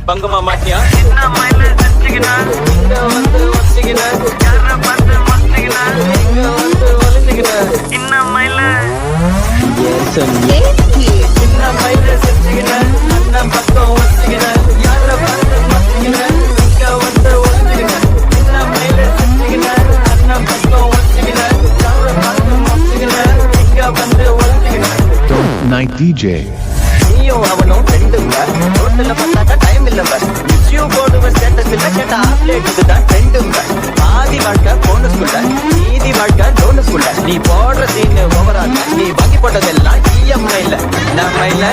பங்கமா மாட்டியா சின்ன மயில செஞ்சுக்கினா இங்க வந்து வச்சுக்கின யார பார்த்து மச்சிக்கினா இங்க வந்து ஒளிஞ்சுக்கின சின்ன மயில சின்ன மயில செஞ்சுக்கின அண்ணன் பக்கம் வச்சுக்கின யார பார்த்து மாட்டிக்கின இங்க வந்து ஒளிஞ்சுக்கின சின்ன மயில செஞ்சுக்கின அண்ணன் பக்கம் வச்சுக்கின யார பார்த்து மாட்டிக்கின இங்க வந்து ஒளிஞ்சுக்கின Night DJ. நீயும் அவனும் ரெண்டுங்க ரோட்ல பார்த்தாக்கா டைம் இல்லங்க மிஸ்யூ போடுவ ஸ்டேட்டஸ்ல கேட்ட ஆப்லேட் இதுதான் ட்ரெண்டுங்க பாதி வாழ்க்கை போனஸ்குள்ள மீதி வாழ்க்கை டோனஸ்குள்ள நீ போடுற சீன் ஓவரால் நீ வாங்கி போட்டதெல்லாம் இஎம்ஐல நம்ம இல்ல